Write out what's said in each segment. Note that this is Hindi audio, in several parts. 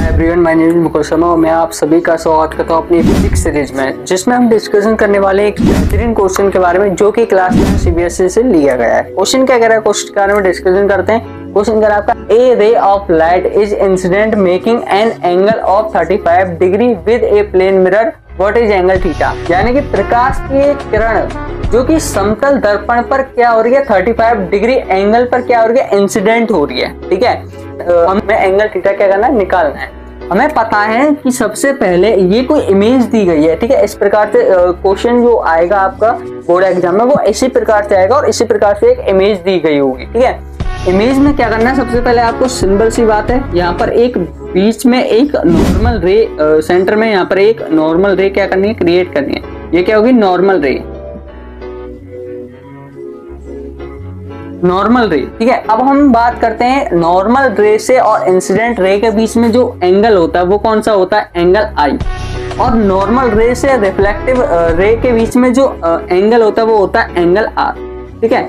Everyone, my name is Mukul Sharma और मैं आप सभी का स्वागत करता हूं अपनी फिजिक्स सीरीज में, जिसमें हम डिस्कशन करने वाले हैं एक बेहतरीन क्वेश्चन के बारे में जो कि क्लास में सीबीएसई से लिया गया है। क्वेश्चन क्या कह रहा है, क्वेश्चन के बारे में डिस्कशन करते हैं। क्वेश्चन कह रहा है आपका a ray of light is incident making an angle of 35 degree with a plane mirror, what is angle theta. यानी कि प्रकाश की एक किरण जो कि समतल दर्पण पर क्या हो रही है, 35 डिग्री एंगल पर क्या हो रही है, इंसिडेंट हो रही है। ठीक है, हमें एंगल थीटा क्या करना है, निकालना है। हमें पता है कि सबसे पहले ये कोई इमेज दी गई है। ठीक है, इस प्रकार से क्वेश्चन जो आएगा आपका बोर्ड एग्जाम में वो इसी प्रकार से आएगा और इसी प्रकार से एक इमेज दी गई होगी। ठीक है, इमेज में क्या करना है, सबसे पहले आपको सिंबल सी बात है, यहाँ पर एक बीच में एक नॉर्मल रे, सेंटर में यहाँ पर एक नॉर्मल रे क्या करनी है, क्रिएट करनी है। ये क्या होगी, नॉर्मल रे, नॉर्मल रे। ठीक है, अब हम बात करते हैं नॉर्मल रे से और इंसिडेंट रे के बीच में जो एंगल होता है वो कौन सा होता है, एंगल आई। और नॉर्मल रे से रिफ्लेक्टिव रे के बीच में जो एंगल होता है वो होता है एंगल आर। ठीक है,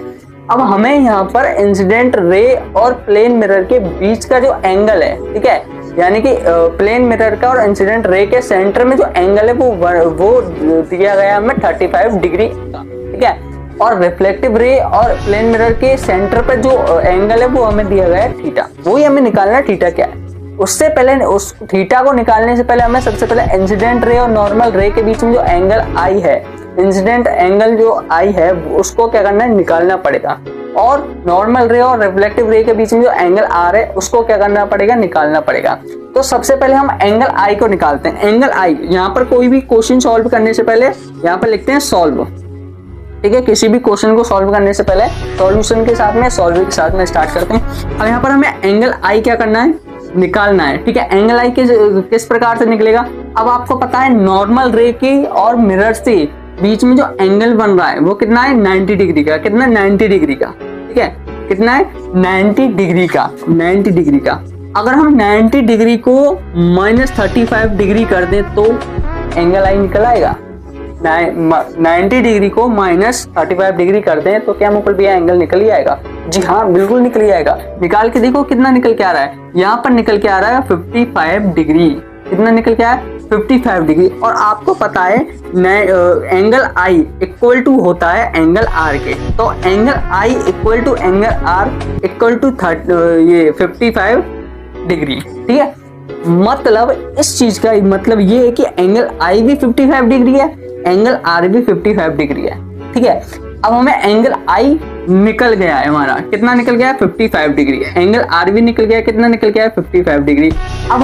अब हमें यहाँ पर इंसिडेंट रे और प्लेन मिरर के बीच का जो एंगल है, ठीक है, यानी कि प्लेन मिरर का और इंसिडेंट रे के सेंटर में जो एंगल है वो दिया गया हमें 35 डिग्री का। ठीक है, और रिफ्लेक्टिव रे और प्लेन मिरर के सेंटर पर जो एंगल है वो हमें दिया गया है थीटा। वही हमें निकालना है थीटा क्या है। उससे पहले उस थीटा को निकालने से पहले हमें सबसे पहले इंसिडेंट रे और नॉर्मल रे के बीच में जो एंगल आई है, इंसिडेंट एंगल जो आई है उसको क्या करना है, निकालना पड़ेगा। और नॉर्मल रे और रिफ्लेक्टिव रे के बीच में जो एंगल आर है उसको क्या करना पड़ेगा, निकालना पड़ेगा। तो सबसे पहले हम एंगल आई को निकालते हैं। एंगल आई, यहाँ पर कोई भी क्वेश्चन सॉल्व करने से पहले यहाँ पर लिखते हैं सॉल्व। ठीक है, किसी भी क्वेश्चन को सॉल्व करने से पहले सॉल्यूशन के साथ में, सॉल्व के साथ में स्टार्ट करते हैं। अब यहाँ पर हमें एंगल आई क्या करना है, निकालना है। ठीक है, एंगल आई किस प्रकार से निकलेगा, अब आपको पता है नॉर्मल रे की और मिरर से बीच में जो एंगल बन रहा है वो कितना है, 90 डिग्री का। कितना, 90 डिग्री का। ठीक है, कितना है, 90 डिग्री का, 90 डिग्री का। अगर हम 90 डिग्री को -35 डिग्री कर दें तो एंगल आई निकल आएगा। 90 डिग्री को -35 डिग्री कर दें तो क्या मुकुल भैया एंगल निकल ही आएगा। जी हाँ, बिल्कुल निकल ही आएगा। निकाल के देखो कितना निकल के आ रहा है, यहाँ पर निकल के आ रहा है 55 डिग्री। कितना निकल के आया, 55 डिग्री। और आपको पता है एंगल आई इक्वल टू होता है एंगल आर के, तो angle I equal to angle R equal to 55 degree. ठीक है, मतलब इस चीज का मतलब ये है कि एंगल आई भी 55 डिग्री है, एंगल आर भी 55 डिग्री है। ठीक है, अब हमें एंगल आई निकल गया है, हमारा कितना निकल गया है, 55 डिग्री। एंगल आर भी निकल गया, कितना निकल गया है, 55 डिग्री। अब